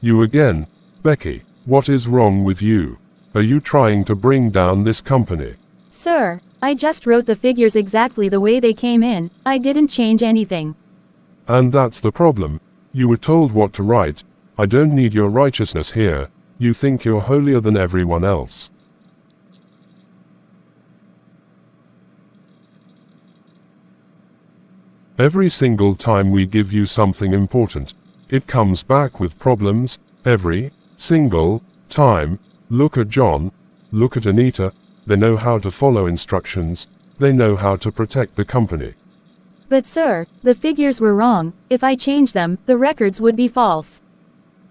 You again, Becky. What is wrong with you? Are you trying to bring down this company? Sir, I just wrote the figures exactly the way they came in. I didn't change anything. And that's the problem. You were told what to write. I don't need your righteousness here. You think you're holier than everyone else. Every single time we give you something important, it comes back with problems. Every single time. Look at John. Look at Anita. They know how to follow instructions. They know how to protect the company. But sir, the figures were wrong. If I change them, the records would be false.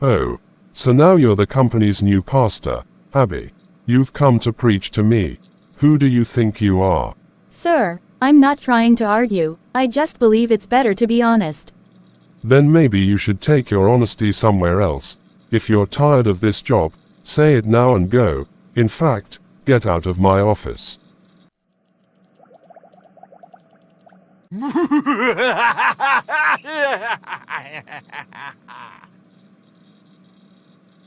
Oh, so now you're the company's new pastor, Abby. You've come to preach to me. Who do you think you are? Sir, I'm not trying to argue. I just believe it's better to be honest. Then maybe you should take your honesty somewhere else. If you're tired of this job, say it now and go. In fact, get out of my office.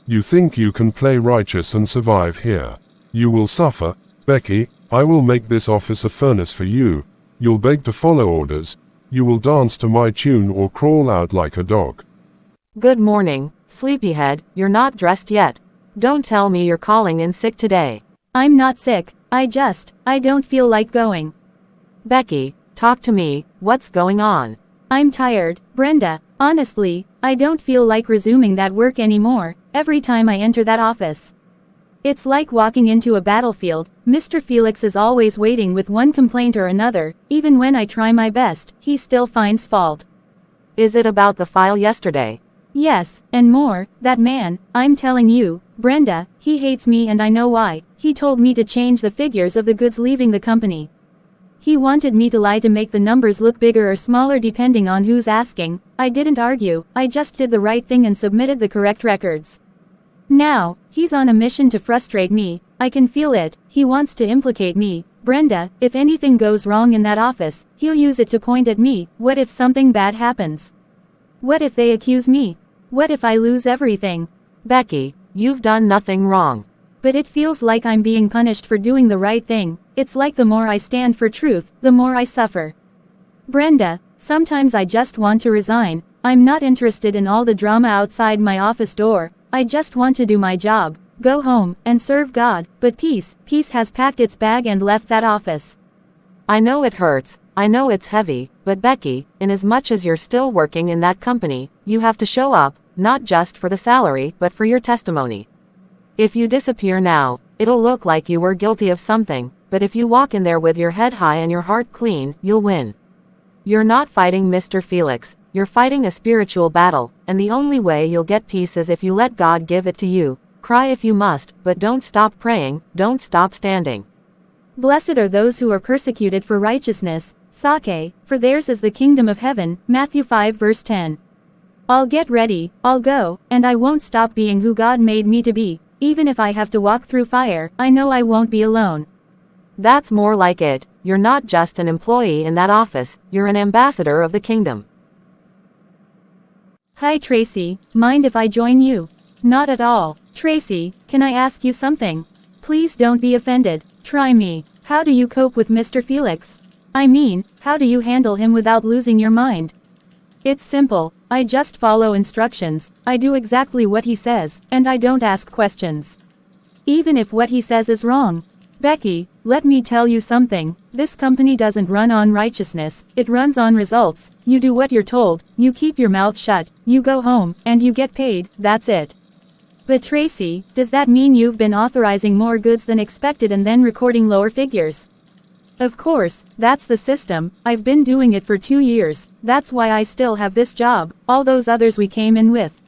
You think you can play righteous and survive here? You will suffer, Becky. I will make this office a furnace for you. You'll beg to follow orders. You will dance to my tune or crawl out like a dog. Good morning, sleepyhead. You're not dressed yet. Don't tell me you're calling in sick today. I'm not sick. I don't feel like going. Becky, talk to me. What's going on? I'm tired, Brenda. Honestly, I don't feel like resuming that work anymore. Every time I enter that office, it's like walking into a battlefield. Mr. Felix is always waiting with one complaint or another. Even when I try my best, he still finds fault. Is it about the file yesterday? Yes, and more. That man, I'm telling you, Brenda, he hates me and I know why. He told me to change the figures of the goods leaving the company. He wanted me to lie to make the numbers look bigger or smaller depending on who's asking. I didn't argue. I just did the right thing and submitted the correct records. Now, he's on a mission to frustrate me. I can feel it. He wants to implicate me. Brenda, if anything goes wrong in that office, he'll use it to point at me. What if something bad happens? What if they accuse me? What if I lose everything? Becky, you've done nothing wrong. But it feels like I'm being punished for doing the right thing. It's like the more I stand for truth, the more I suffer. Brenda, sometimes I just want to resign. I'm not interested in all the drama outside my office door. I just want to do my job, go home, and serve God. But peace has packed its bag and left that office. I know it hurts, I know it's heavy, but Becky, inasmuch as you're still working in that company, you have to show up, not just for the salary, but for your testimony. If you disappear now, it'll look like you were guilty of something, but if you walk in there with your head high and your heart clean, you'll win. You're not fighting Mr. Felix, you're fighting a spiritual battle, and the only way you'll get peace is if you let God give it to you. Cry if you must, but don't stop praying, don't stop standing. Blessed are those who are persecuted for righteousness, sake, for theirs is the kingdom of heaven, Matthew 5 verse 10. I'll get ready, I'll go, and I won't stop being who God made me to be. Even if I have to walk through fire, I know I won't be alone. That's more like it. You're not just an employee in that office, you're an ambassador of the kingdom. Hi Tracy, mind if I join you? Not at all. Tracy, can I ask you something? Please don't be offended. Try me. How do you cope with Mr. Felix? I mean, how do you handle him without losing your mind? It's simple. I just follow instructions. I do exactly what he says, and I don't ask questions. Even if what he says is wrong. Becky, let me tell you something. This company doesn't run on righteousness, it runs on results. You do what you're told, you keep your mouth shut, you go home, and you get paid, that's it. But Tracy, does that mean you've been authorizing more goods than expected and then recording lower figures? Of course, that's the system. I've been doing it for 2 years. That's why I still have this job. All those others we came in with.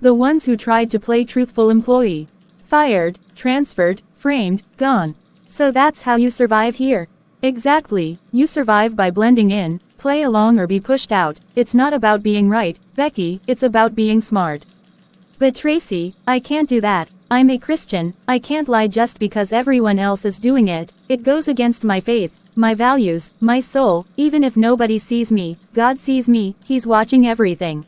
The ones who tried to play truthful employee. Fired, transferred, framed, gone. So that's how you survive here. Exactly, you survive by blending in, play along or be pushed out. It's not about being right, Becky, it's about being smart. But Tracy, I can't do that. I'm a Christian, I can't lie just because everyone else is doing it. It goes against my faith, my values, my soul. Even if nobody sees me, God sees me, He's watching everything.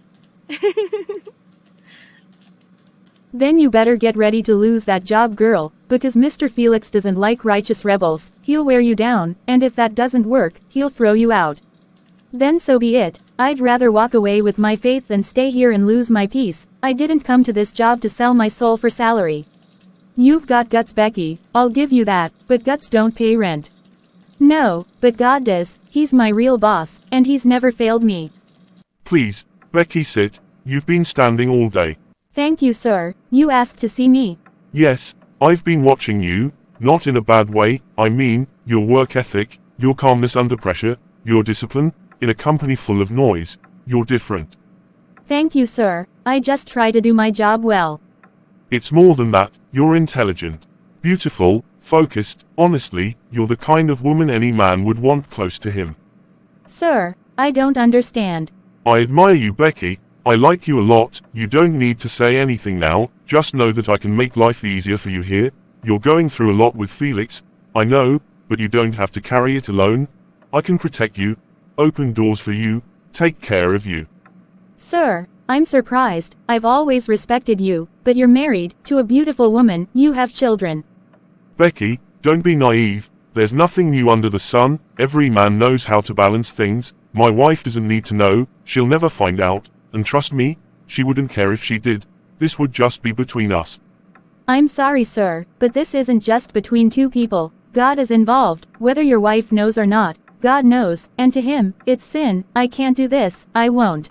Then you better get ready to lose that job, girl, because Mr. Felix doesn't like righteous rebels. He'll wear you down, and if that doesn't work, he'll throw you out. Then so be it. I'd rather walk away with my faith than stay here and lose my peace. I didn't come to this job to sell my soul for salary. You've got guts, Becky, I'll give you that, but guts don't pay rent. No, but God does. He's my real boss, and he's never failed me. Please, Becky, sit. You've been standing all day. Thank you, sir. You asked to see me. Yes, I've been watching you, not in a bad way. I mean, your work ethic, your calmness under pressure, your discipline. In a company full of noise, you're different. Thank you, sir. I just try to do my job well. It's more than that. You're intelligent, beautiful, focused. Honestly, you're the kind of woman any man would want close to him. Sir, I don't understand. I admire you, Becky. I like you a lot. You don't need to say anything now. Just know that I can make life easier for you here. You're going through a lot with Felix, I know, but you don't have to carry it alone. I can protect you, open doors for you, take care of you. Sir, I'm surprised. I've always respected you, but you're married to a beautiful woman. You have children. Becky, don't be naive. There's nothing new under the sun. Every man knows how to balance things. My wife doesn't need to know. She'll never find out. And trust me, she wouldn't care if she did. This would just be between us. I'm sorry, sir, but this isn't just between two people. God is involved, whether your wife knows or not. God knows, and to him, it's sin. I can't do this, I won't.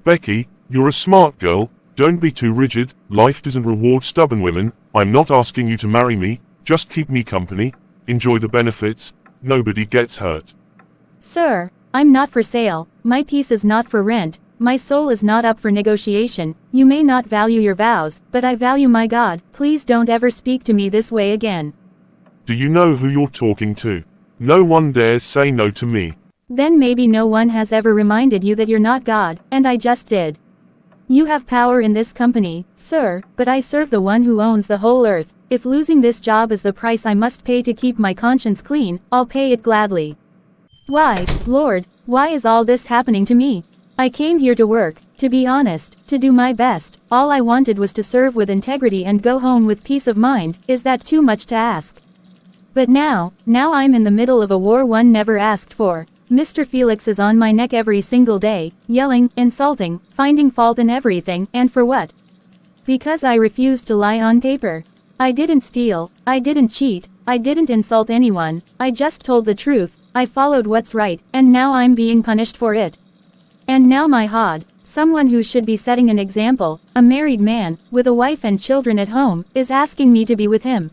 Becky, you're a smart girl. Don't be too rigid. Life doesn't reward stubborn women. I'm not asking you to marry me. Just keep me company. Enjoy the benefits. Nobody gets hurt. Sir, I'm not for sale. My peace is not for rent. My soul is not up for negotiation. You may not value your vows, but I value my God. Please don't ever speak to me this way again. Do you know who you're talking to? No one dares say no to me. Then maybe no one has ever reminded you that you're not God, and I just did. You have power in this company, sir, but I serve the one who owns the whole earth. If losing this job is the price I must pay to keep my conscience clean, I'll pay it gladly. Why, Lord, why is all this happening to me? I came here to work, to be honest, to do my best. All I wanted was to serve with integrity and go home with peace of mind. Is that too much to ask? But now I'm in the middle of a war one never asked for. Mr. Felix is on my neck every single day, yelling, insulting, finding fault in everything, and for what? Because I refused to lie on paper. I didn't steal, I didn't cheat, I didn't insult anyone, I just told the truth, I followed what's right, and now I'm being punished for it. And now my Hod, someone who should be setting an example, a married man, with a wife and children at home, is asking me to be with him.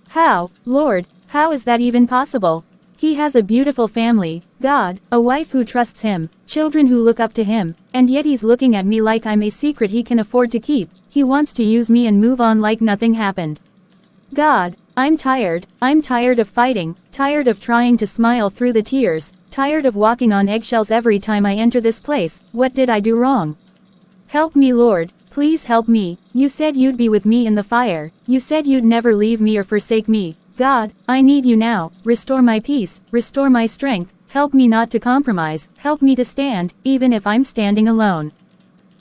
How, Lord, how is that even possible? He has a beautiful family, God, a wife who trusts him, children who look up to him, and yet he's looking at me like I'm a secret he can afford to keep. He wants to use me and move on like nothing happened. God, I'm tired of fighting, tired of trying to smile through the tears, tired of walking on eggshells every time I enter this place. What did I do wrong? Help me, Lord, please help me. You said you'd be with me in the fire, you said you'd never leave me or forsake me. God, I need you now. Restore my peace, restore my strength, help me not to compromise, help me to stand, even if I'm standing alone.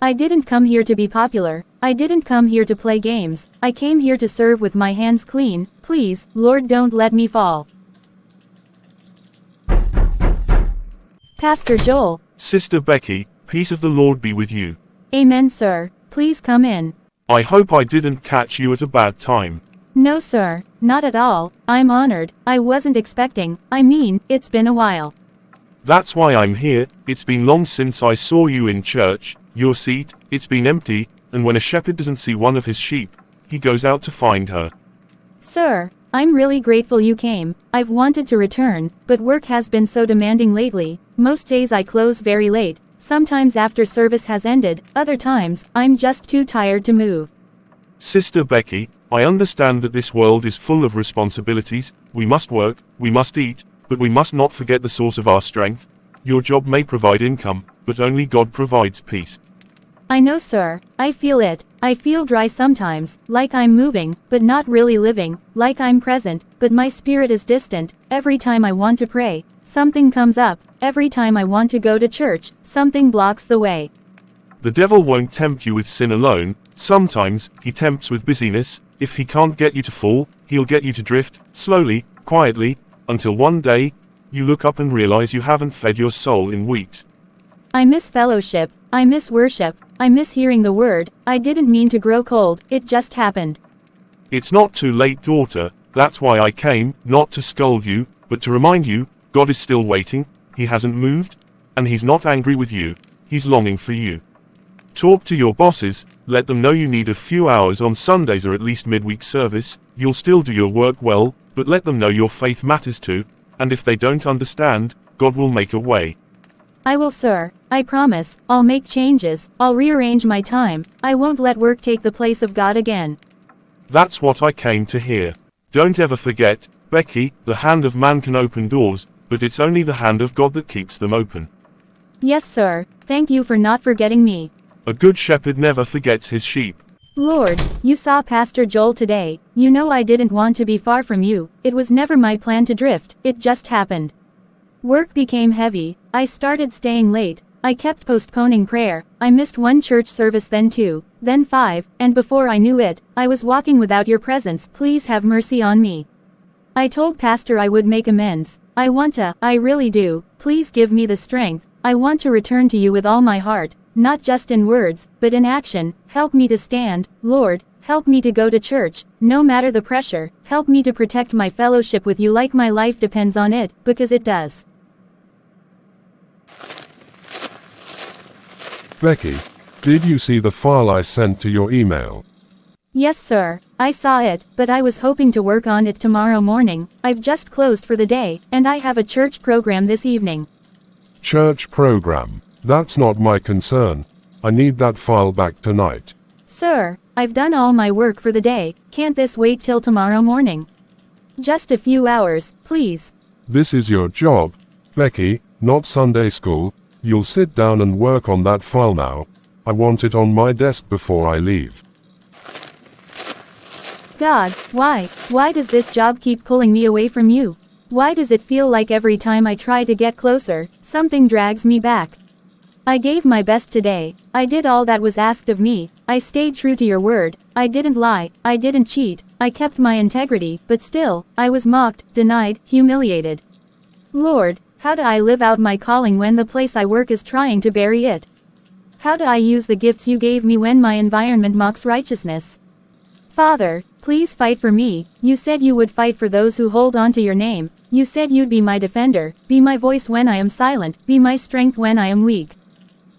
I didn't come here to be popular, I didn't come here to play games, I came here to serve with my hands clean. Please, Lord, don't let me fall. Pastor Joel. Sister Becky, peace of the Lord be with you. Amen, sir. Please come in. I hope I didn't catch you at a bad time. No, sir, not at all. I'm honored. I wasn't expecting. I mean, it's been a while. That's why I'm here. It's been long since I saw you in church. Your seat, it's been empty, and when a shepherd doesn't see one of his sheep, he goes out to find her. Sir, I'm really grateful you came. I've wanted to return, but work has been so demanding lately. Most days I close very late, sometimes after service has ended, other times, I'm just too tired to move. Sister Becky, I understand that this world is full of responsibilities. We must work, we must eat, but we must not forget the source of our strength. Your job may provide income, but only God provides peace. I know, sir. I feel it. I feel dry sometimes, like I'm moving, but not really living, like I'm present, but my spirit is distant. Every time I want to pray, something comes up. Every time I want to go to church, something blocks the way. The devil won't tempt you with sin alone. Sometimes he tempts with busyness. If he can't get you to fall, he'll get you to drift, slowly, quietly, until one day, you look up and realize you haven't fed your soul in weeks. I miss fellowship, I miss worship, I miss hearing the word. I didn't mean to grow cold, it just happened. It's not too late, daughter. That's why I came, not to scold you, but to remind you, God is still waiting, he hasn't moved, and he's not angry with you, he's longing for you. Talk to your bosses, let them know you need a few hours on Sundays or at least midweek service. You'll still do your work well, but let them know your faith matters too, and if they don't understand, God will make a way. I will, sir. I promise. I'll make changes. I'll rearrange my time. I won't let work take the place of God again. That's what I came to hear. Don't ever forget, Becky, the hand of man can open doors, but it's only the hand of God that keeps them open. Yes, sir. Thank you for not forgetting me. A good shepherd never forgets his sheep. Lord, you saw Pastor Joel today. You know I didn't want to be far from you. It was never my plan to drift. It just happened. Work became heavy. I started staying late. I kept postponing prayer. I missed one church service, then 2, then 5, and before I knew it, I was walking without your presence. Please have mercy on me. I told Pastor I would make amends. I really do. Please give me the strength. I want to return to you with all my heart, not just in words, but in action. Help me to stand, Lord. Help me to go to church, no matter the pressure. Help me to protect my fellowship with you like my life depends on it, because it does. Becky, did you see the file I sent to your email? Yes, sir. I saw it, but I was hoping to work on it tomorrow morning. I've just closed for the day, and I have a church program this evening. Church program? That's not my concern. I need that file back tonight. Sir, I've done all my work for the day. Can't this wait till tomorrow morning? Just a few hours, please. This is your job, Becky, not Sunday school. You'll sit down and work on that file now. I want it on my desk before I leave. God, why? Why does this job keep pulling me away from you? Why does it feel like every time I try to get closer, something drags me back? I gave my best today. I did all that was asked of me. I stayed true to your word. I didn't lie. I didn't cheat. I kept my integrity, but still, I was mocked, denied, humiliated. Lord, how do I live out my calling when the place I work is trying to bury it? How do I use the gifts you gave me when my environment mocks righteousness? Father, please fight for me. You said you would fight for those who hold on to your name. You said you'd be my defender, be my voice when I am silent, be my strength when I am weak.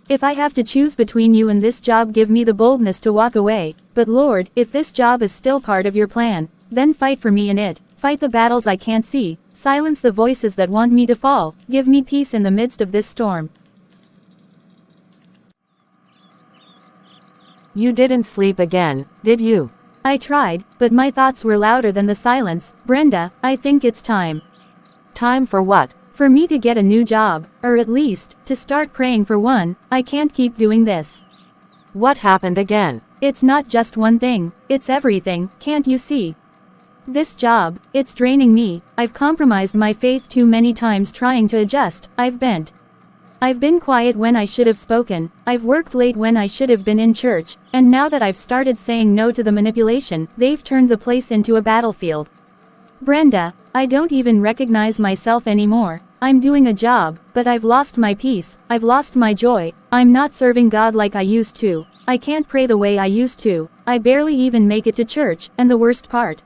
If I have to choose between you and this job, give me the boldness to walk away. But Lord, if this job is still part of your plan, then fight for me in it. Fight the battles I can't see. Silence the voices that want me to fall. Give me peace in the midst of this storm. You didn't sleep again, did you? I tried, but my thoughts were louder than the silence. Brenda, I think it's time. Time for what? For me to get a new job, or at least, to start praying for one. I can't keep doing this. What happened again? It's not just one thing, it's everything, can't you see? This job, it's draining me. I've compromised my faith too many times trying to adjust. I've been quiet when I should have spoken. I've worked late when I should have been in church. And now that I've started saying no to the manipulation, they've turned the place into a battlefield. Brenda, I don't even recognize myself anymore. I'm doing a job, but I've lost my peace. I've lost my joy. I'm not serving God like I used to. I can't pray the way I used to. I barely even make it to church, and the worst part,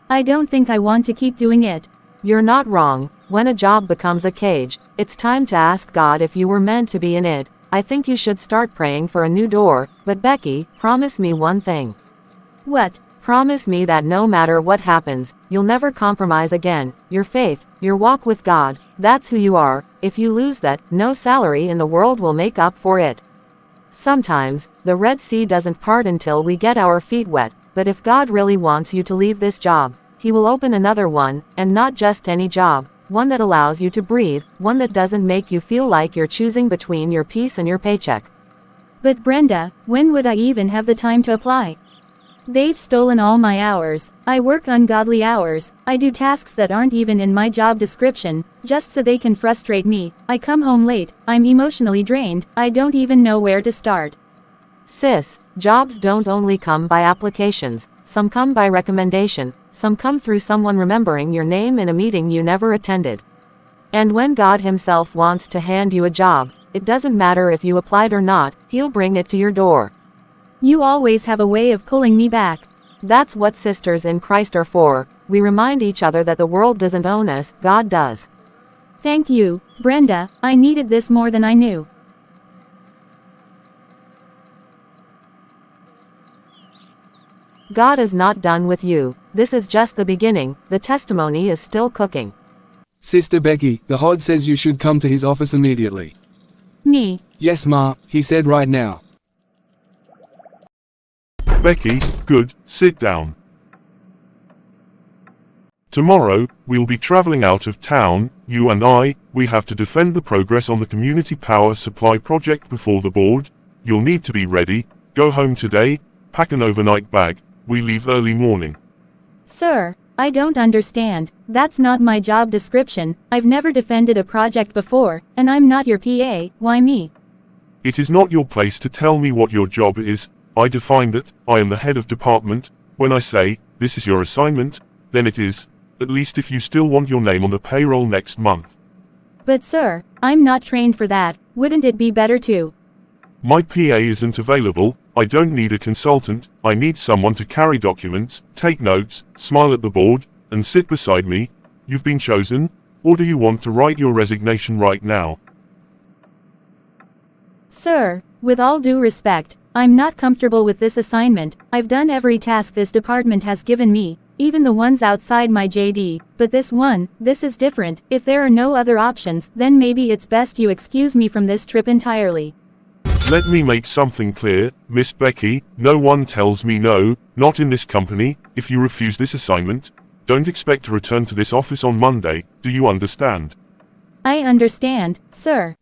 I don't think I want to keep doing it. You're not wrong. When a job becomes a cage, it's time to ask God if you were meant to be in it. I think you should start praying for a new door. But Becky, promise me one thing. What? Promise me that no matter what happens, you'll never compromise again. Your faith, your walk with God, that's who you are. If you lose that, no salary in the world will make up for it. Sometimes, the Red Sea doesn't part until we get our feet wet. But if God really wants you to leave this job, He will open another one, and not just any job, one that allows you to breathe, one that doesn't make you feel like you're choosing between your peace and your paycheck. But Brenda, when would I even have the time to apply? They've stolen all my hours. I work ungodly hours. I do tasks that aren't even in my job description, just so they can frustrate me. I come home late. I'm emotionally drained. I don't even know where to start. Sis, jobs don't only come by applications, some come by recommendation, some come through someone remembering your name in a meeting you never attended. And when God Himself wants to hand you a job, it doesn't matter if you applied or not, He'll bring it to your door. You always have a way of pulling me back. That's what sisters in Christ are for. We remind each other that the world doesn't own us, God does. Thank you, Brenda, I needed this more than I knew. God is not done with you. This is just the beginning, the testimony is still cooking. Sister Becky, the Hod says you should come to his office immediately. Me? Yes, Ma, he said right now. Becky, good, sit down. Tomorrow, we'll be traveling out of town, you and I. We have to defend the progress on the community power supply project before the board. You'll need to be ready. Go home today, pack an overnight bag. We leave early morning. Sir, I don't understand. That's not my job description. I've never defended a project before, and I'm not your PA. Why me? It is not your place to tell me what your job is. I defined it. I am the head of department. When I say, this is your assignment, then it is, at least if you still want your name on the payroll next month. But sir, I'm not trained for that. Wouldn't it be better to? My PA isn't available. I don't need a consultant. I need someone to carry documents, take notes, smile at the board, and sit beside me. You've been chosen, or do you want to write your resignation right now? Sir, with all due respect, I'm not comfortable with this assignment. I've done every task this department has given me, even the ones outside my JD, but this is different. If there are no other options, then maybe it's best you excuse me from this trip entirely. Let me make something clear, Miss Becky, no one tells me no, not in this company. If you refuse this assignment, don't expect to return to this office on Monday. Do you understand? I understand, sir.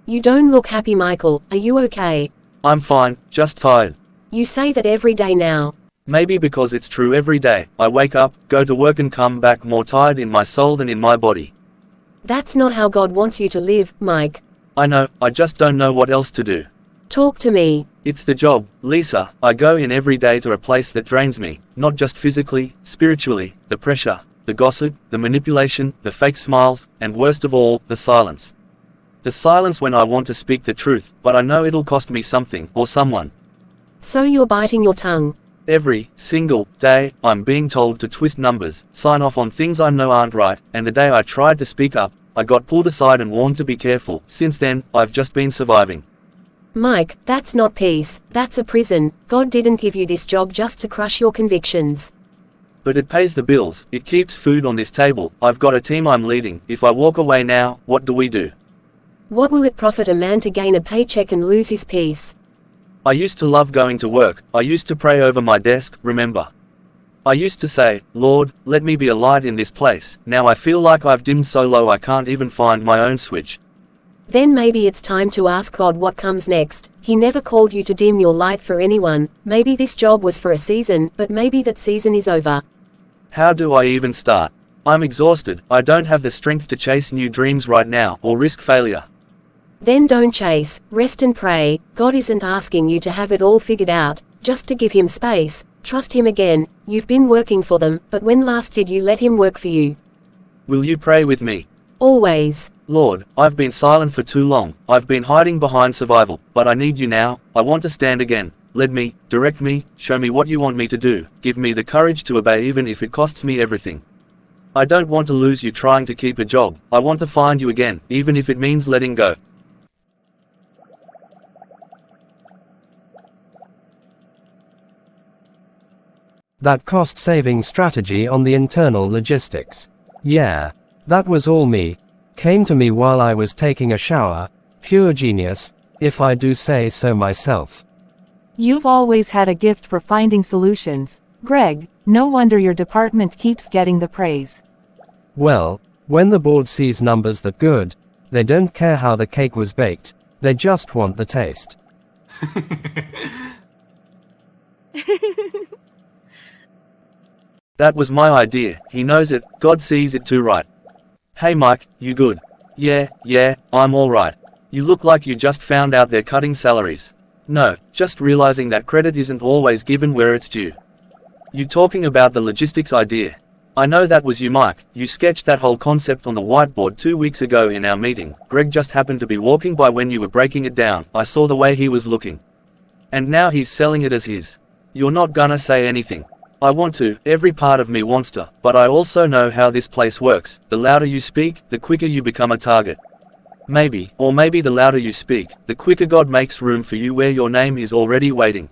You don't look happy, Michael. Are you okay? I'm fine, just tired. You say that every day now. Maybe because it's true every day. I wake up, go to work and come back more tired in my soul than in my body. That's not how God wants you to live, Mike. I know, I just don't know what else to do. Talk to me. It's the job, Lisa. I go in every day to a place that drains me, not just physically, spiritually, the pressure, the gossip, the manipulation, the fake smiles, and worst of all, the silence. The silence when I want to speak the truth, but I know it'll cost me something, or someone. So you're biting your tongue. Every single day, I'm being told to twist numbers, sign off on things I know aren't right, and the day I tried to speak up, I got pulled aside and warned to be careful. Since then, I've just been surviving. Mike, that's not peace, that's a prison. God didn't give you this job just to crush your convictions. But it pays the bills, it keeps food on this table. I've got a team I'm leading. If I walk away now, what do we do? What will it profit a man to gain a paycheck and lose his peace? I used to love going to work. I used to pray over my desk, remember? I used to say, Lord, let me be a light in this place. Now I feel like I've dimmed so low I can't even find my own switch. Then maybe it's time to ask God what comes next. He never called you to dim your light for anyone. Maybe this job was for a season, but maybe that season is over. How do I even start? I'm exhausted. I don't have the strength to chase new dreams right now, or risk failure. Then don't chase, rest and pray. God isn't asking you to have it all figured out, just to give Him space. Trust Him again. You've been working for them, but when last did you let Him work for you? Will you pray with me? Always. Lord, I've been silent for too long. I've been hiding behind survival, but I need you now. I want to stand again. Lead me, direct me, show me what you want me to do. Give me the courage to obey even if it costs me everything. I don't want to lose you trying to keep a job. I want to find you again, even if it means letting go. That cost-saving strategy on the internal logistics. Yeah, that was all me. Came to me while I was taking a shower. Pure genius, if I do say so myself. You've always had a gift for finding solutions, Greg. No wonder your department keeps getting the praise. Well, when the board sees numbers that good, they don't care how the cake was baked, they just want the taste. That was my idea. He knows it. God sees it too, right? Hey Mike, you good? Yeah, I'm alright. You look like you just found out they're cutting salaries. No, just realizing that credit isn't always given where it's due. You talking about the logistics idea? I know that was you, Mike. You sketched that whole concept on the whiteboard 2 weeks ago in our meeting. Greg just happened to be walking by when you were breaking it down. I saw the way he was looking. And now he's selling it as his. You're not gonna say anything. I want to, every part of me wants to, but I also know how this place works. The louder you speak, the quicker you become a target. Maybe, or maybe the louder you speak, the quicker God makes room for you where your name is already waiting.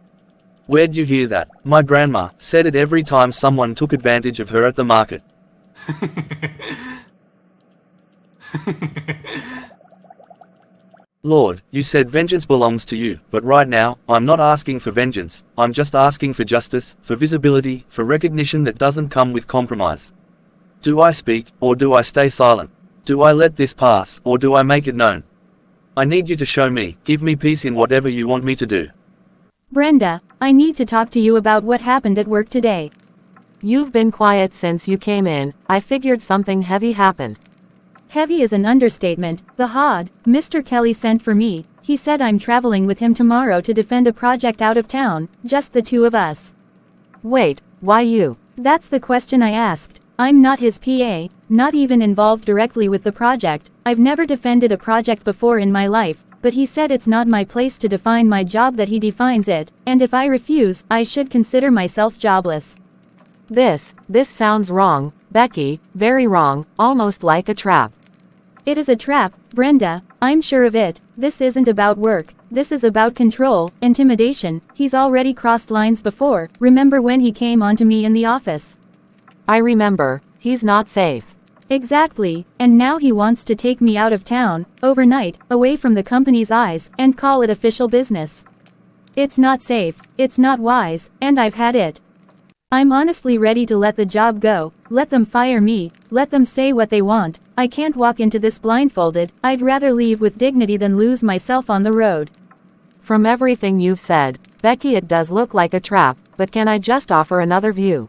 Where'd you hear that? My grandma said it every time someone took advantage of her at the market. Lord, you said vengeance belongs to you, but right now, I'm not asking for vengeance, I'm just asking for justice, for visibility, for recognition that doesn't come with compromise. Do I speak, or do I stay silent? Do I let this pass, or do I make it known? I need you to show me, give me peace in whatever you want me to do. Brenda, I need to talk to you about what happened at work today. You've been quiet since you came in. I figured something heavy happened. Heavy is an understatement. The HOD, Mr. Kelly sent for me. He said I'm traveling with him tomorrow to defend a project out of town, just the two of us. Wait, why you? That's the question I asked. I'm not his PA, not even involved directly with the project. I've never defended a project before in my life, but he said it's not my place to define my job, that he defines it, and if I refuse, I should consider myself jobless. This sounds wrong, Becky, very wrong, almost like a trap. It is a trap, Brenda, I'm sure of it. This isn't about work, this is about control, intimidation. He's already crossed lines before. Remember when he came onto me in the office? I remember. He's not safe. Exactly, and now he wants to take me out of town, overnight, away from the company's eyes, and call it official business. It's not safe, it's not wise, and I've had it. I'm honestly ready to let the job go, let them fire me, let them say what they want. I can't walk into this blindfolded. I'd rather leave with dignity than lose myself on the road. From everything you've said, Becky, it does look like a trap, but can I just offer another view?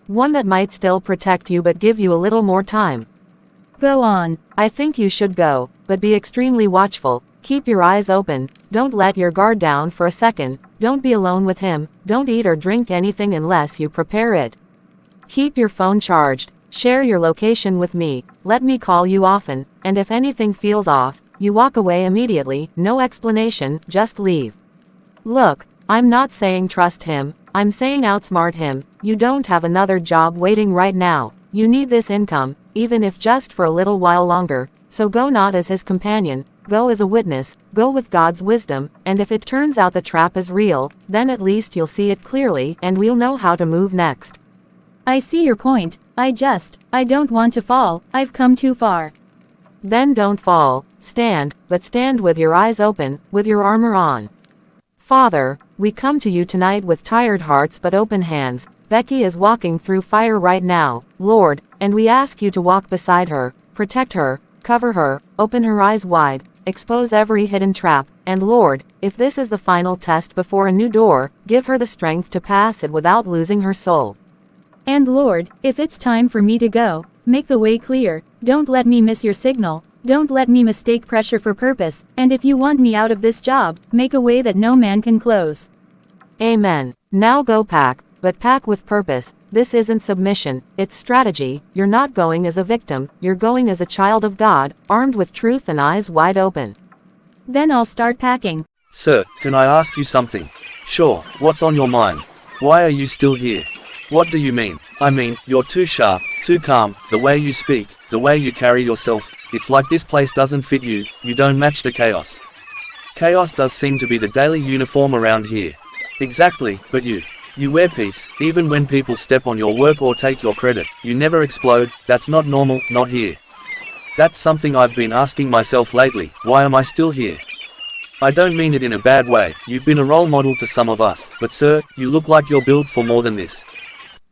One that might still protect you but give you a little more time. Go on. I think you should go, but be extremely watchful. Keep your eyes open, don't let your guard down for a second, don't be alone with him, don't eat or drink anything unless you prepare it. Keep your phone charged, share your location with me, let me call you often, and if anything feels off, you walk away immediately, no explanation, just leave. Look, I'm not saying trust him, I'm saying outsmart him. You don't have another job waiting right now, you need this income, even if just for a little while longer, so go not as his companion, go as a witness, go with God's wisdom, and if it turns out the trap is real, then at least you'll see it clearly and we'll know how to move next. I see your point, I don't want to fall, I've come too far. Then don't fall, stand, but stand with your eyes open, with your armor on. Father, we come to you tonight with tired hearts but open hands. Becky is walking through fire right now, Lord, and we ask you to walk beside her, protect her, cover her, open her eyes wide, expose every hidden trap, and Lord, if this is the final test before a new door, give her the strength to pass it without losing her soul. And Lord, if it's time for me to go, make the way clear, don't let me miss your signal, don't let me mistake pressure for purpose, and if you want me out of this job, make a way that no man can close. Amen. Now go pack, but pack with purpose. This isn't submission, it's strategy. You're not going as a victim, you're going as a child of God, armed with truth and eyes wide open. Then I'll start packing. Sir, can I ask you something? Sure, what's on your mind? Why are you still here? What do you mean? I mean, you're too sharp, too calm, the way you speak, the way you carry yourself, it's like this place doesn't fit you, you don't match the chaos. Chaos does seem to be the daily uniform around here. Exactly, but you wear peace, even when people step on your work or take your credit, you never explode. That's not normal, not here. That's something I've been asking myself lately, why am I still here? I don't mean it in a bad way, you've been a role model to some of us, but sir, you look like you're built for more than this.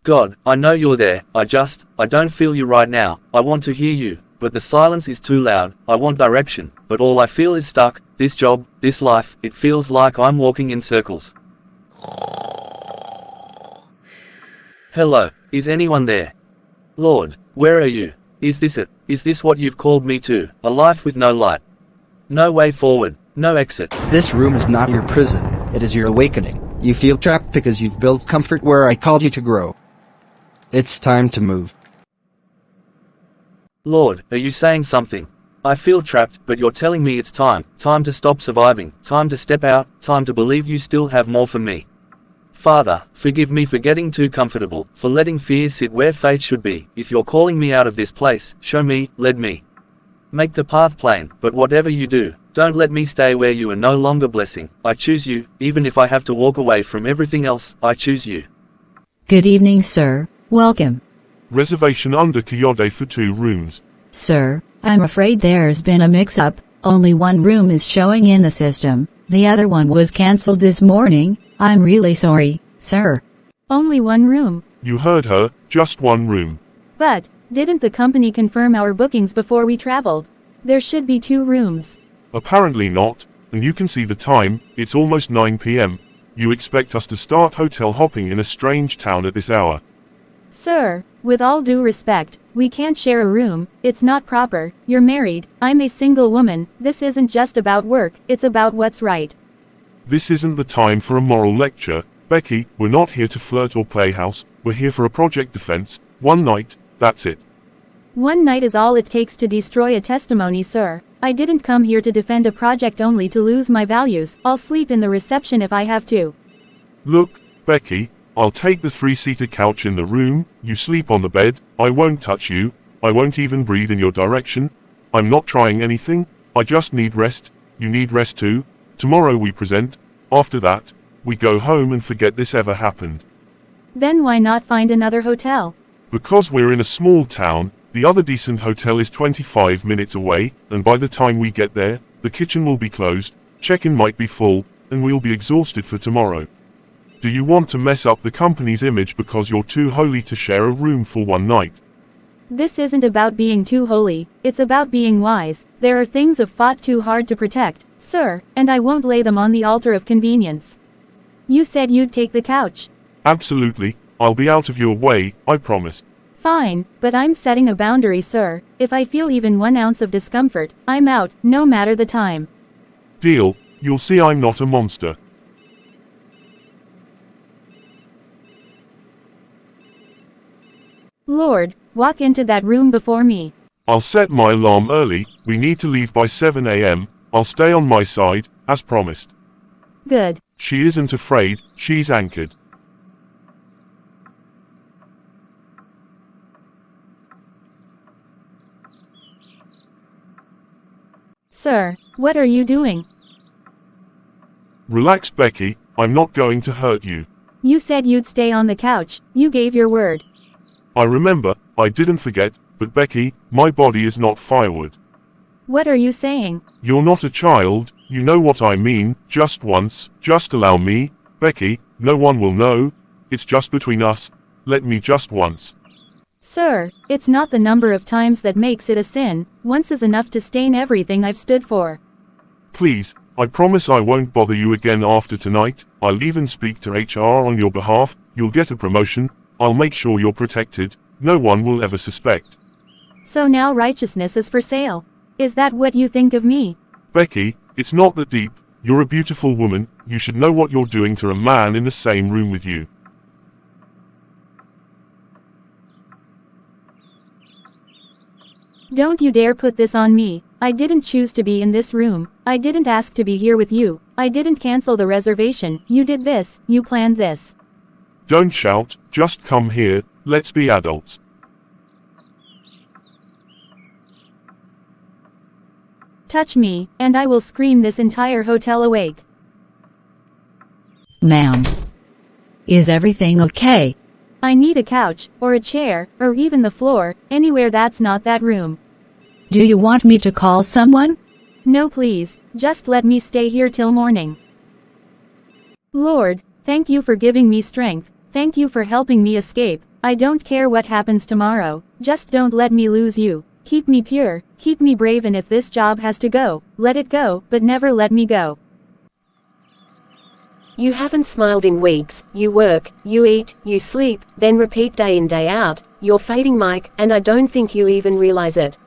God, I know you're there, I don't feel you right now, I want to hear you, but the silence is too loud, I want direction, but all I feel is stuck, this job, this life, it feels like I'm walking in circles. Hello, is anyone there? Lord, where are you? Is this it? Is this what you've called me to? A life with no light? No way forward, no exit. This room is not your prison. It is your awakening. You feel trapped because you've built comfort where I called you to grow. It's time to move. Lord, are you saying something? I feel trapped, but you're telling me it's time to stop surviving, time to step out, time to believe you still have more for me. Father, forgive me for getting too comfortable, for letting fear sit where faith should be. If you're calling me out of this place, show me, lead me. Make the path plain, but whatever you do, don't let me stay where you are no longer blessing. I choose you, even if I have to walk away from everything else, I choose you. Good evening, sir. Welcome. Reservation under Coyote for 2 rooms. Sir, I'm afraid there's been a mix-up. Only one room is showing in the system. The other one was cancelled this morning. I'm really sorry, sir. Only one room. You heard her, just 1 room. But, didn't the company confirm our bookings before we traveled? There should be 2 rooms. Apparently not, and you can see the time, it's almost 9 p.m. You expect us to start hotel hopping in a strange town at this hour. Sir, with all due respect, we can't share a room. It's not proper. You're married, I'm a single woman. This isn't just about work, it's about what's right. This isn't the time for a moral lecture, Becky. We're not here to flirt or play house, we're here for a project defense. 1 night, that's it. 1 night is all it takes to destroy a testimony, sir. I didn't come here to defend a project only to lose my values. I'll sleep in the reception if I have to. Look, Becky, I'll take the 3-seater couch in the room, you sleep on the bed, I won't touch you, I won't even breathe in your direction. I'm not trying anything, I just need rest, you need rest too. Tomorrow we present, after that, we go home and forget this ever happened. Then why not find another hotel? Because we're in a small town, the other decent hotel is 25 minutes away, and by the time we get there, the kitchen will be closed, check-in might be full, and we'll be exhausted for tomorrow. Do you want to mess up the company's image because you're too holy to share a room for 1 night? This isn't about being too holy, it's about being wise. There are things I've fought too hard to protect, sir, and I won't lay them on the altar of convenience. You said you'd take the couch. Absolutely, I'll be out of your way, I promise. Fine, but I'm setting a boundary, sir. If I feel even 1 ounce of discomfort, I'm out, no matter the time. Deal, you'll see I'm not a monster. Lord, walk into that room before me. I'll set my alarm early, we need to leave by 7 a.m, I'll stay on my side, as promised. Good. She isn't afraid, she's anchored. Sir, what are you doing? Relax, Becky, I'm not going to hurt you. You said you'd stay on the couch, you gave your word. I remember, I didn't forget, but Becky, my body is not firewood. What are you saying? You're not a child, you know what I mean, just once, just allow me, Becky, no one will know, it's just between us, let me just once. Sir, it's not the number of times that makes it a sin, once is enough to stain everything I've stood for. Please, I promise I won't bother you again after tonight, I'll even speak to HR on your behalf, you'll get a promotion, I'll make sure you're protected, no one will ever suspect. So now righteousness is for sale. Is that what you think of me? Becky, it's not that deep, you're a beautiful woman, you should know what you're doing to a man in the same room with you. Don't you dare put this on me. I didn't choose to be in this room. I didn't ask to be here with you. I didn't cancel the reservation. You did this. You planned this. Don't shout, just come here, let's be adults. Touch me, and I will scream this entire hotel awake. Ma'am. Is everything okay? I need a couch, or a chair, or even the floor, anywhere that's not that room. Do you want me to call someone? No please, just let me stay here till morning. Lord, thank you for giving me strength, thank you for helping me escape. I don't care what happens tomorrow, just don't let me lose you. Keep me pure, keep me brave, and if this job has to go, let it go, but never let me go. You haven't smiled in weeks. You work, you eat, you sleep, then repeat day in day out. You're fading, Mike, and I don't think you even realize it.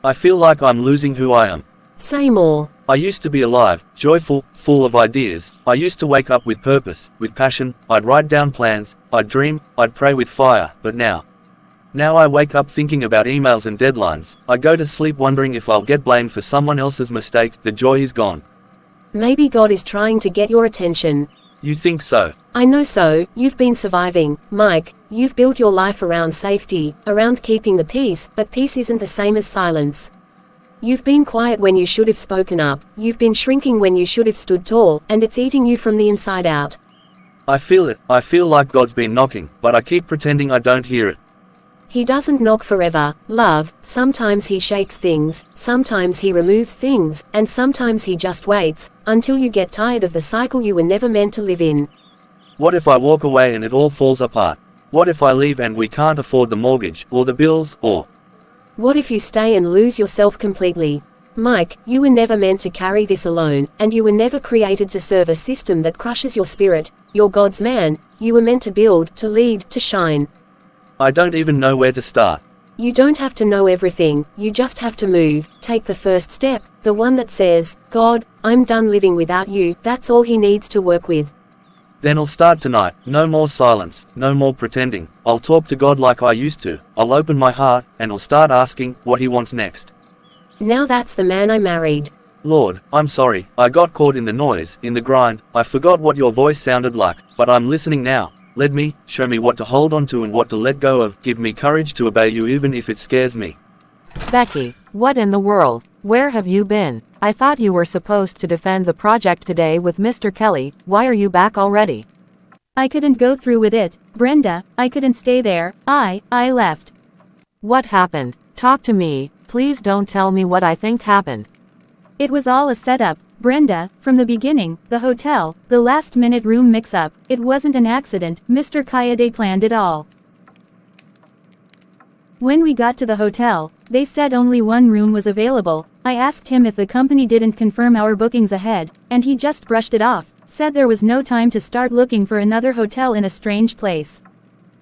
I feel like I'm losing who I am. Say more. I used to be alive, joyful, full of ideas. I used to wake up with purpose, with passion. I'd write down plans, I'd dream, I'd pray with fire. But now I wake up thinking about emails and deadlines. I go to sleep wondering if I'll get blamed for someone else's mistake. The joy is gone. Maybe God is trying to get your attention. You think so? I know so. You've been surviving, Mike. You've built your life around safety, around keeping the peace, but peace isn't the same as silence. You've been quiet when you should have spoken up. You've been shrinking when you should have stood tall, and it's eating you from the inside out. I feel it. I feel like God's been knocking, but I keep pretending I don't hear it. He doesn't knock forever, love. Sometimes he shakes things, sometimes he removes things, and sometimes he just waits, until you get tired of the cycle you were never meant to live in. What if I walk away and it all falls apart? What if I leave and we can't afford the mortgage, or the bills, or... What if you stay and lose yourself completely? Mike, you were never meant to carry this alone, and you were never created to serve a system that crushes your spirit. You're God's man. You were meant to build, to lead, to shine. I don't even know where to start. You don't have to know everything, you just have to move, take the first step, the one that says, God, I'm done living without you. That's all he needs to work with. Then I'll start tonight. No more silence, no more pretending. I'll talk to God like I used to. I'll open my heart, and I'll start asking what he wants next. Now that's the man I married. Lord, I'm sorry, I got caught in the noise, in the grind. I forgot what your voice sounded like, but I'm listening now. Lead me, show me what to hold on to and what to let go of. Give me courage to obey you even if it scares me. Becky, what in the world? Where have you been? I thought you were supposed to defend the project today with Mr. Kelly. Why are you back already? I couldn't go through with it, Brenda. I couldn't stay there. I left. What happened? Talk to me. Please don't tell me what I think happened. It was all a setup, Brenda, from the beginning. The hotel, the last-minute room mix-up. It wasn't an accident. Mr. Kayade planned it all. When we got to the hotel, they said only one room was available. I asked him if the company didn't confirm our bookings ahead, and he just brushed it off, said there was no time to start looking for another hotel in a strange place.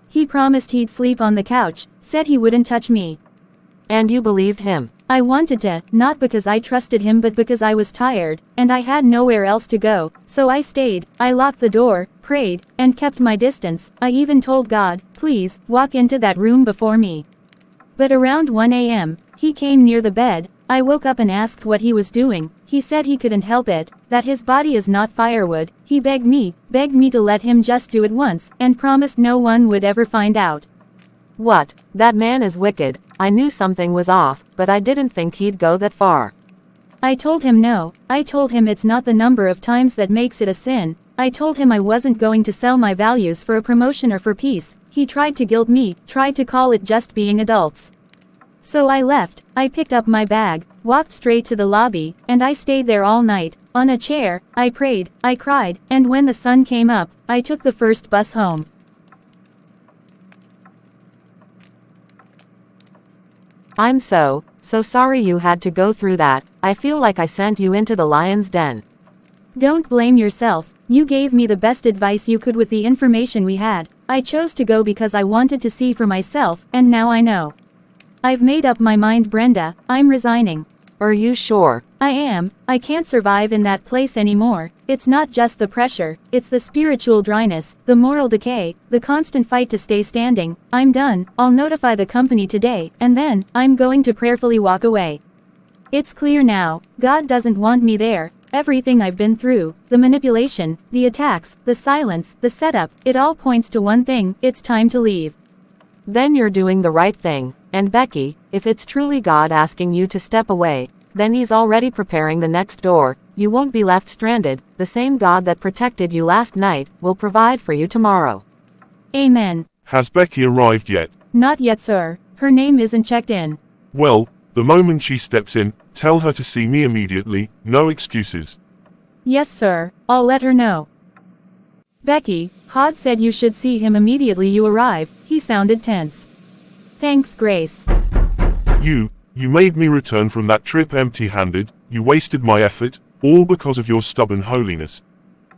He promised he'd sleep on the couch, said he wouldn't touch me. And you believed him? I wanted to, not because I trusted him but because I was tired, and I had nowhere else to go, so I stayed. I locked the door, prayed, and kept my distance. I even told God, please, walk into that room before me. But around 1 a.m., he came near the bed. I woke up and asked what he was doing. He said he couldn't help it, that his body is not firewood. He begged me to let him just do it once, and promised no one would ever find out. What? That man is wicked. I knew something was off, but I didn't think he'd go that far. I told him no. I told him it's not the number of times that makes it a sin. I told him I wasn't going to sell my values for a promotion or for peace. He tried to guilt me, tried to call it just being adults. So I left. I picked up my bag, walked straight to the lobby, and I stayed there all night. On a chair, I prayed, I cried, and when the sun came up, I took the first bus home. I'm so sorry you had to go through that. I feel like I sent you into the lion's den. Don't blame yourself. You gave me the best advice you could with the information we had. I chose to go because I wanted to see for myself, and now I know. I've made up my mind, Brenda. I'm resigning. Are you sure? I am. I can't survive in that place anymore. It's not just the pressure, it's the spiritual dryness, the moral decay, the constant fight to stay standing. I'm done. I'll notify the company today, and then, I'm going to prayerfully walk away. It's clear now, God doesn't want me there. Everything I've been through, the manipulation, the attacks, the silence, the setup, it all points to one thing: it's time to leave. Then you're doing the right thing. And Becky, if it's truly God asking you to step away, then he's already preparing the next door. You won't be left stranded. The same God that protected you last night will provide for you tomorrow. Amen. Has Becky arrived yet? Not yet, sir. Her name isn't checked in. Well, the moment she steps in, tell her to see me immediately. No excuses. Yes, sir. I'll let her know. Becky, Hod said you should see him immediately you arrive. He sounded tense. Thanks, Grace. You made me return from that trip empty-handed. You wasted my effort, all because of your stubborn holiness.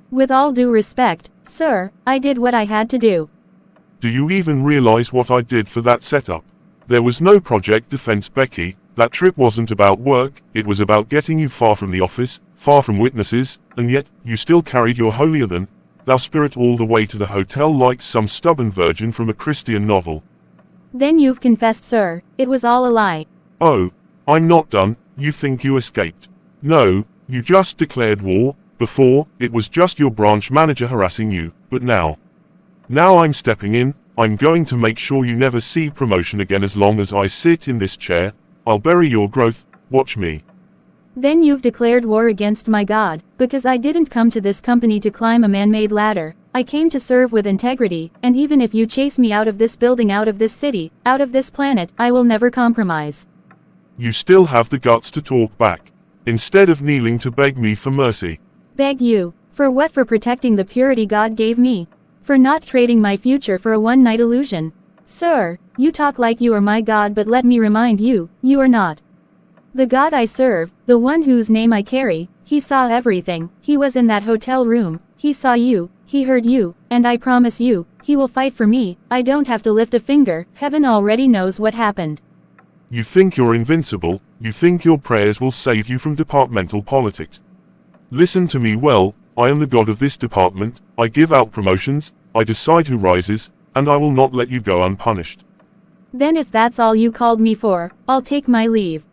With all due respect, sir, I did what I had to do. Do you even realize what I did for that setup? There was no project defense, Becky. That trip wasn't about work, it was about getting you far from the office, far from witnesses, and yet, you still carried your holier-than thou spirit all the way to the hotel like some stubborn virgin from a Christian novel. Then you've confessed, sir. It was all a lie. Oh, I'm not done. You think you escaped? No, you just declared war. Before, it was just your branch manager harassing you, but now I'm stepping in. I'm going to make sure you never see promotion again as long as I sit in this chair. I'll bury your growth. Watch me. Then you've declared war against my God, because I didn't come to this company to climb a man-made ladder. I came to serve with integrity, and even if you chase me out of this building, out of this city, out of this planet, I will never compromise. You still have the guts to talk back, instead of kneeling to beg me for mercy. Beg you? For what? For protecting the purity God gave me? For not trading my future for a one-night illusion? Sir, you talk like you are my God, but let me remind you, you are not. The God I serve, the one whose name I carry, he saw everything. He was in that hotel room. He saw you, he heard you, and I promise you, he will fight for me. I don't have to lift a finger. Heaven already knows what happened. You think you're invincible, you think your prayers will save you from departmental politics. Listen to me well, I am the God of this department. I give out promotions, I decide who rises, and I will not let you go unpunished. Then if that's all you called me for, I'll take my leave.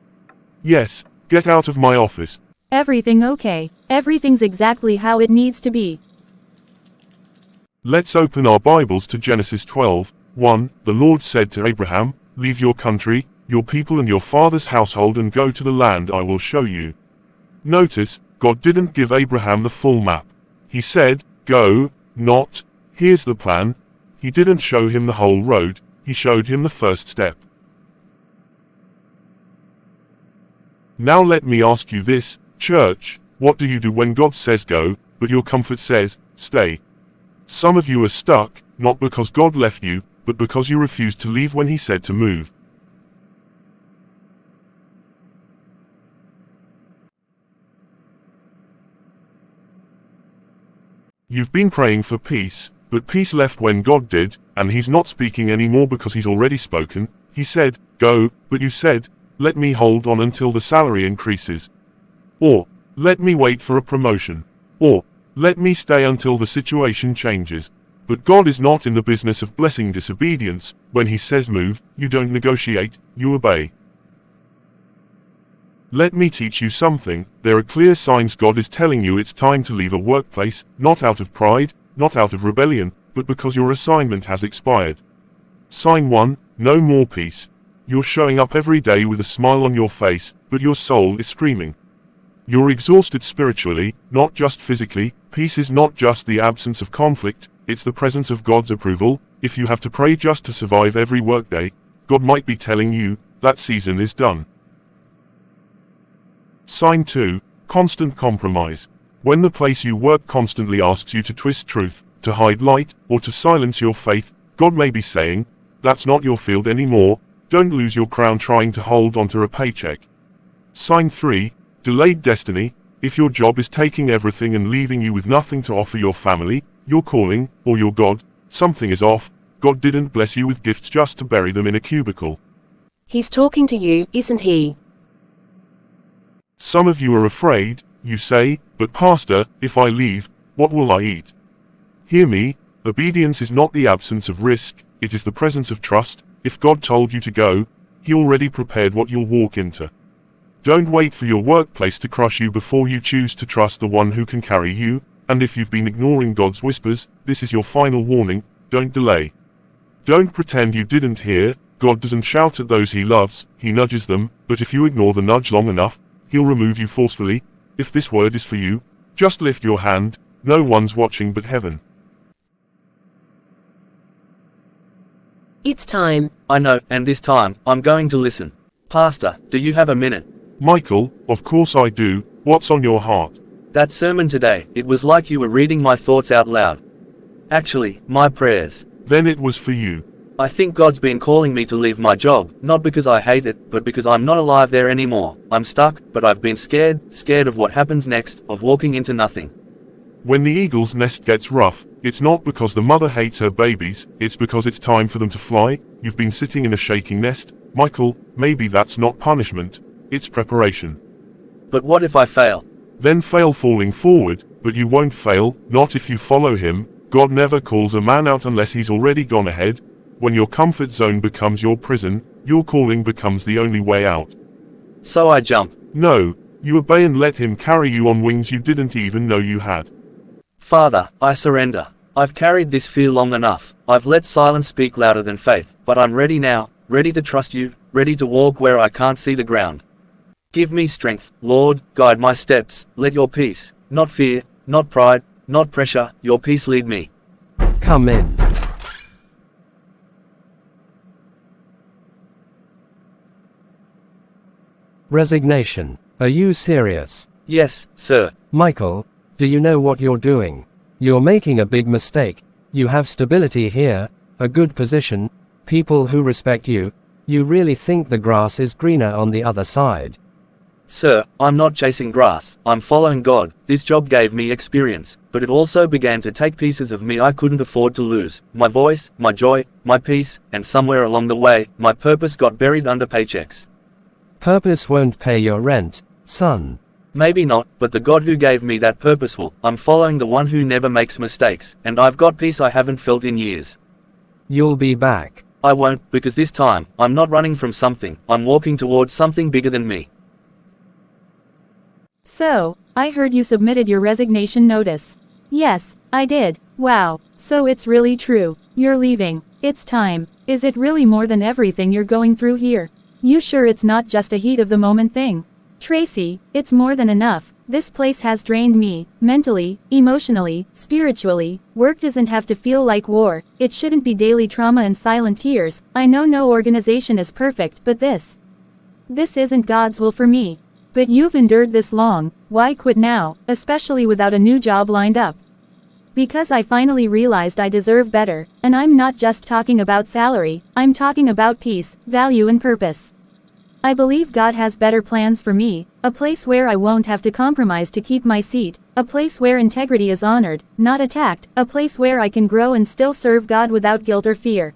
Yes, get out of my office. Everything okay? Everything's exactly how it needs to be. Let's open our Bibles to Genesis 12:1. The Lord said to Abraham, "Leave your country, your people and your father's household and go to the land I will show you." Notice, God didn't give Abraham the full map. He said, "Go," not, "Here's the plan." He didn't show him the whole road, he showed him the first step. Now let me ask you this, church, what do you do when God says go, but your comfort says, stay? Some of you are stuck, not because God left you, but because you refused to leave when he said to move. You've been praying for peace, but peace left when God did, and he's not speaking anymore because he's already spoken. He said, go, but you said, let me hold on until the salary increases. Or, let me wait for a promotion. Or, let me stay until the situation changes. But God is not in the business of blessing disobedience. When he says move, you don't negotiate, you obey. Let me teach you something. There are clear signs God is telling you it's time to leave a workplace, not out of pride, not out of rebellion, but because your assignment has expired. Sign 1, no more peace. You're showing up every day with a smile on your face, but your soul is screaming. You're exhausted spiritually, not just physically. Peace is not just the absence of conflict, it's the presence of God's approval. If you have to pray just to survive every workday, God might be telling you, that season is done. Sign 2, constant compromise. When the place you work constantly asks you to twist truth, to hide light, or to silence your faith, God may be saying, that's not your field anymore. Don't lose your crown trying to hold onto a paycheck. Sign 3, delayed destiny. If your job is taking everything and leaving you with nothing to offer your family, your calling, or your God, something is off. God didn't bless you with gifts just to bury them in a cubicle. He's talking to you, isn't he? Some of you are afraid. You say, but Pastor, if I leave, what will I eat? Hear me, obedience is not the absence of risk, it is the presence of trust. If God told you to go, he already prepared what you'll walk into. Don't wait for your workplace to crush you before you choose to trust the one who can carry you, and if you've been ignoring God's whispers, this is your final warning, don't delay. Don't pretend you didn't hear. God doesn't shout at those he loves, he nudges them, but if you ignore the nudge long enough, he'll remove you forcefully. If this word is for you, just lift your hand. No one's watching but heaven. It's time. I know, and this time, I'm going to listen. Pastor, do you have a minute? Michael, of course I do. What's on your heart? That sermon today, it was like you were reading my thoughts out loud. Actually, my prayers. Then it was for you. I think God's been calling me to leave my job, not because I hate it, but because I'm not alive there anymore. I'm stuck, but I've been scared of what happens next, of walking into nothing. When the eagle's nest gets rough, it's not because the mother hates her babies, it's because it's time for them to fly. You've been sitting in a shaking nest, Michael, maybe that's not punishment, it's preparation. But what if I fail? Then fail falling forward, but you won't fail, not if you follow him. God never calls a man out unless he's already gone ahead. When your comfort zone becomes your prison, your calling becomes the only way out. So I jump. No, you obey and let him carry you on wings you didn't even know you had. Father, I surrender. I've carried this fear long enough. I've let silence speak louder than faith, but I'm ready now, ready to trust you, ready to walk where I can't see the ground. Give me strength, Lord, guide my steps, let your peace, not fear, not pride, not pressure, your peace lead me. Come in. Resignation. Are you serious? Yes, sir. Michael, do you know what you're doing? You're making a big mistake. You have stability here, a good position, people who respect you. You really think the grass is greener on the other side? Sir, I'm not chasing grass, I'm following God. This job gave me experience, but it also began to take pieces of me I couldn't afford to lose. My voice, my joy, my peace, and somewhere along the way, my purpose got buried under paychecks. Purpose won't pay your rent, son. Maybe not, but the God who gave me that purpose will. I'm following the one who never makes mistakes, and I've got peace I haven't felt in years. You'll be back. I won't, because this time, I'm not running from something, I'm walking towards something bigger than me. So, I heard you submitted your resignation notice. Yes, I did. Wow, so it's really true. You're leaving. It's time. Is it really more than everything you're going through here? You sure it's not just a heat of the moment thing? Tracy, it's more than enough. This place has drained me, mentally, emotionally, spiritually. Work doesn't have to feel like war. It shouldn't be daily trauma and silent tears. I know no organization is perfect, but this isn't God's will for me. But you've endured this long, why quit now, especially without a new job lined up? Because I finally realized I deserve better, and I'm not just talking about salary, I'm talking about peace, value and purpose. I believe God has better plans for me, a place where I won't have to compromise to keep my seat, a place where integrity is honored, not attacked, a place where I can grow and still serve God without guilt or fear.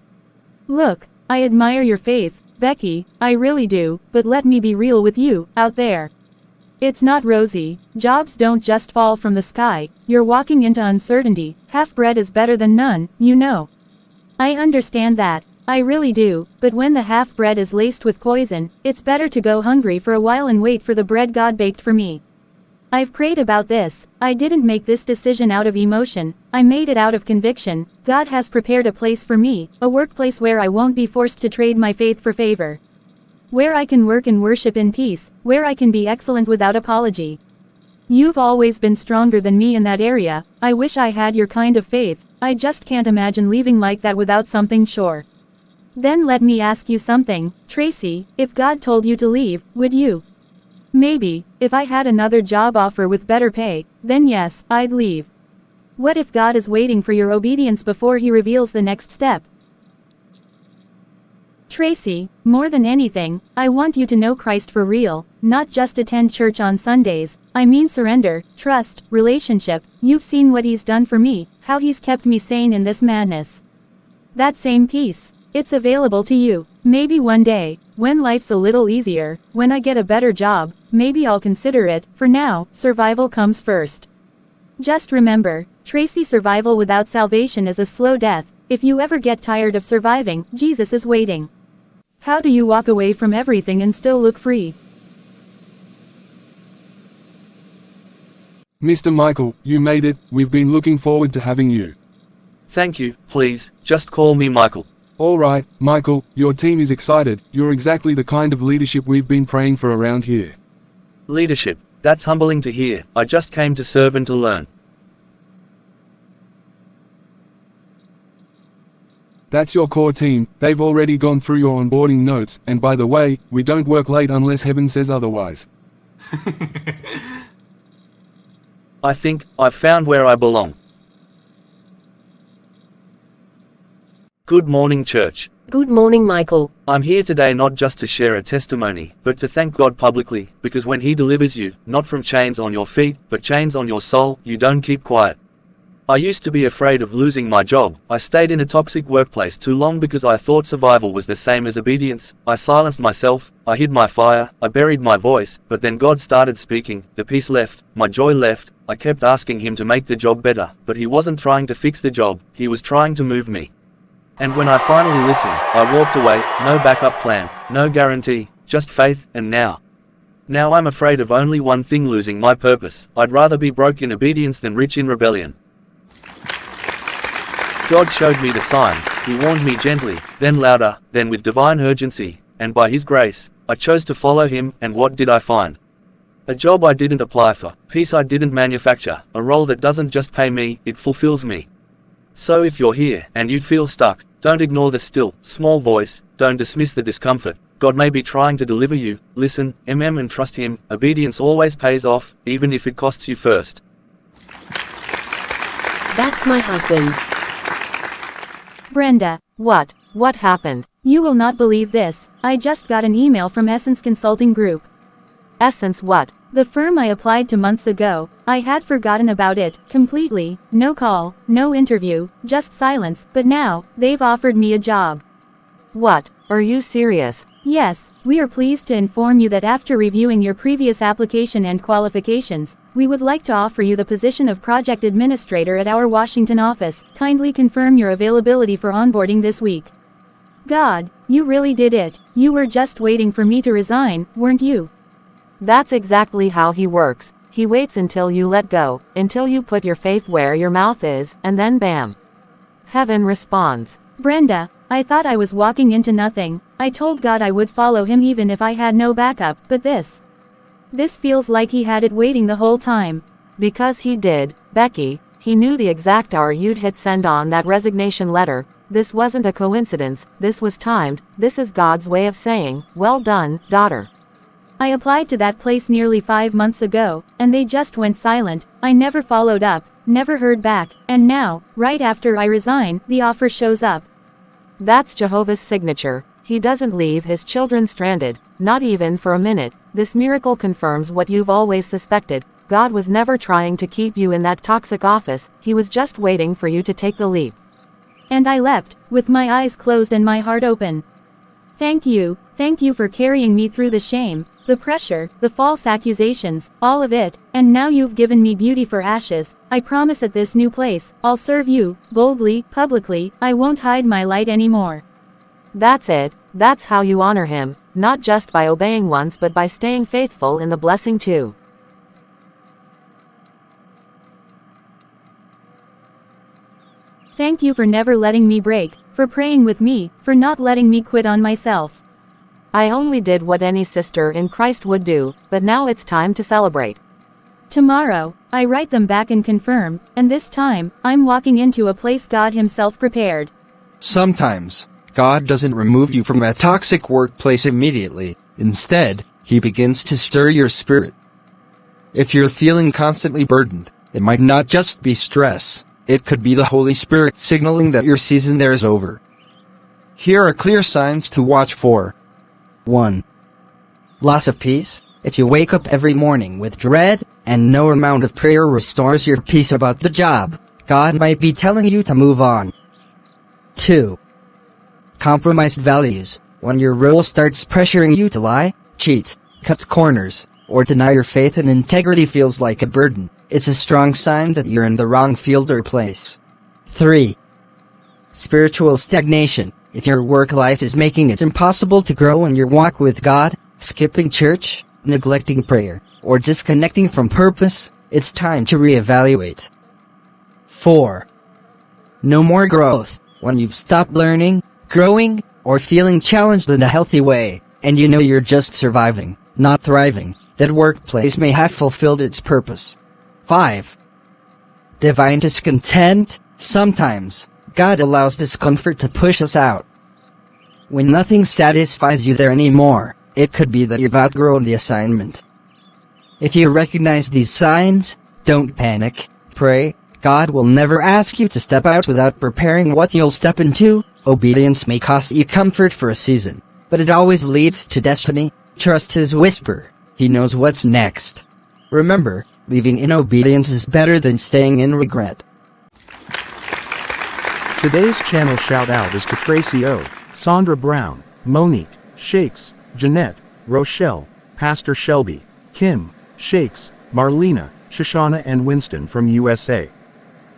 Look, I admire your faith, Becky, I really do, but let me be real with you, out there. It's not rosy. Jobs don't just fall from the sky. You're walking into uncertainty. Half bread is better than none, you know. I understand that. I really do, but when the half bread is laced with poison, it's better to go hungry for a while and wait for the bread God baked for me. I've prayed about this. I didn't make this decision out of emotion, I made it out of conviction. God has prepared a place for me, a workplace where I won't be forced to trade my faith for favor. Where I can work and worship in peace, where I can be excellent without apology. You've always been stronger than me in that area. I wish I had your kind of faith. I just can't imagine leaving like that without something sure. Then let me ask you something, Tracy, if God told you to leave, would you? Maybe, if I had another job offer with better pay, then yes, I'd leave. What if God is waiting for your obedience before he reveals the next step? Tracy, more than anything, I want you to know Christ for real, not just attend church on Sundays. I mean surrender, trust, relationship. You've seen what he's done for me, how he's kept me sane in this madness. That same peace, it's available to you. Maybe one day, when life's a little easier, when I get a better job, maybe I'll consider it. For now, survival comes first. Just remember, Tracy, survival without salvation is a slow death. If you ever get tired of surviving, Jesus is waiting. How do you walk away from everything and still look free? Mr. Michael, you made it. We've been looking forward to having you. Thank you, please, just call me Michael. Alright, Michael, your team is excited. You're exactly the kind of leadership we've been praying for around here. Leadership, that's humbling to hear. I just came to serve and to learn. That's your core team. They've already gone through your onboarding notes, and by the way, we don't work late unless heaven says otherwise. I think I've found where I belong. Good morning, church. Good morning, Michael. I'm here today not just to share a testimony, but to thank God publicly, because when he delivers you, not from chains on your feet, but chains on your soul, you don't keep quiet. I used to be afraid of losing my job. I stayed in a toxic workplace too long because I thought survival was the same as obedience. I silenced myself, I hid my fire, I buried my voice, but then God started speaking, the peace left, my joy left. I kept asking him to make the job better, but he wasn't trying to fix the job, he was trying to move me. And when I finally listened, I walked away, no backup plan, no guarantee, just faith, and now I'm afraid of only one thing: losing my purpose. I'd rather be broke in obedience than rich in rebellion. God showed me the signs, he warned me gently, then louder, then with divine urgency, and by his grace, I chose to follow him, and what did I find? A job I didn't apply for, peace I didn't manufacture, a role that doesn't just pay me, it fulfills me. So if you're here, and you feel stuck, don't ignore the still, small voice, don't dismiss the discomfort. God may be trying to deliver you. Listen, and trust him. Obedience always pays off, even if it costs you first. That's my husband. Brenda. What? What happened? You will not believe this. I just got an email from Essence Consulting Group. Essence what? The firm I applied to months ago. I had forgotten about it, completely. No call, no interview, just silence, but now, they've offered me a job. What? Are you serious? Yes, we are pleased to inform you that after reviewing your previous application and qualifications, we would like to offer you the position of project administrator at our Washington office. Kindly confirm your availability for onboarding this week. God, you really did it. You were just waiting for me to resign, weren't you? That's exactly how he works. He waits until you let go, until you put your faith where your mouth is, and then bam. Heaven responds. Brenda, I thought I was walking into nothing. I told God I would follow him even if I had no backup, but this feels like he had it waiting the whole time. Because he did, Becky. He knew the exact hour you'd hit send on that resignation letter. This wasn't a coincidence, this was timed. This is God's way of saying, well done, daughter. I applied to that place nearly 5 months ago, and they just went silent. I never followed up, never heard back, and now, right after I resign, the offer shows up. That's Jehovah's signature. He doesn't leave his children stranded, not even for a minute. This miracle confirms what you've always suspected. God was never trying to keep you in that toxic office, he was just waiting for you to take the leap. And I leapt, with my eyes closed and my heart open. Thank you for carrying me through the shame, the pressure, the false accusations, all of it, and now you've given me beauty for ashes. I promise at this new place, I'll serve you, boldly, publicly, I won't hide my light anymore. That's it, that's how you honor him, not just by obeying once but by staying faithful in the blessing too. Thank you for never letting me break, for praying with me, for not letting me quit on myself. I only did what any sister in Christ would do, but now it's time to celebrate. Tomorrow, I write them back and confirm, and this time, I'm walking into a place God himself prepared. Sometimes, God doesn't remove you from a toxic workplace immediately. Instead, he begins to stir your spirit. If you're feeling constantly burdened, it might not just be stress. It could be the Holy Spirit signaling that your season there is over. Here are clear signs to watch for. 1. Loss of peace. If you wake up every morning with dread, and no amount of prayer restores your peace about the job, God might be telling you to move on. 2. Compromised values. When your role starts pressuring you to lie, cheat, cut corners, or deny your faith and integrity feels like a burden, it's a strong sign that you're in the wrong field or place. 3. Spiritual stagnation. If your work life is making it impossible to grow in your walk with God, skipping church, neglecting prayer, or disconnecting from purpose, it's time to reevaluate. 4. No more growth. When you've stopped learning, growing, or feeling challenged in a healthy way, and you know you're just surviving, not thriving, that workplace may have fulfilled its purpose. 5. Divine discontent. Sometimes, God allows discomfort to push us out. When nothing satisfies you there anymore, it could be that you've outgrown the assignment. If you recognize these signs, don't panic, pray. God will never ask you to step out without preparing what you'll step into. Obedience may cost you comfort for a season, but it always leads to destiny. Trust his whisper. He knows what's next. Remember, leaving in obedience is better than staying in regret. Today's channel shout out is to Tracy O, Sandra Brown, Monique, Shakes, Jeanette, Rochelle, Pastor Shelby, Kim, Shakes, Marlena, Shoshana and Winston from USA.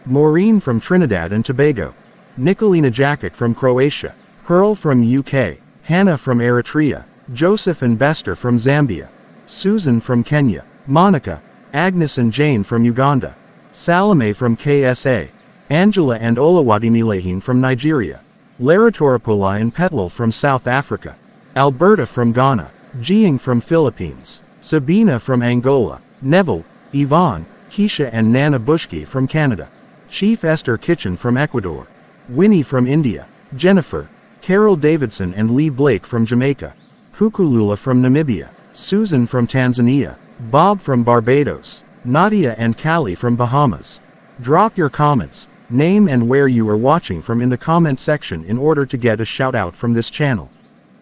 Maureen from Trinidad and Tobago. Nicolina Jacket from Croatia. Pearl from UK. Hannah from Eritrea. Joseph and Bester from Zambia. Susan from Kenya. Monica, Agnes and Jane from Uganda. Salome from KSA. Angela and Olawadimilehin from Nigeria. Laratorapula and Petlal from South Africa. Alberta from Ghana. Jiang from Philippines. Sabina from Angola. Neville, Yvonne, Keisha and Nana Bushki from Canada. Chief Esther Kitchen from Ecuador. Winnie from India. Jennifer, Carol Davidson and Lee Blake from Jamaica. Pukulula from Namibia. Susan from Tanzania. Bob from Barbados. Nadia and Callie from Bahamas. Drop your comments, name and where you are watching from in the comment section in order to get a shout out from this channel.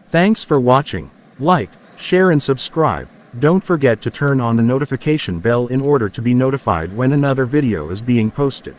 Thanks for watching. Like, share and subscribe. Don't forget to turn on the notification bell in order to be notified when another video is being posted.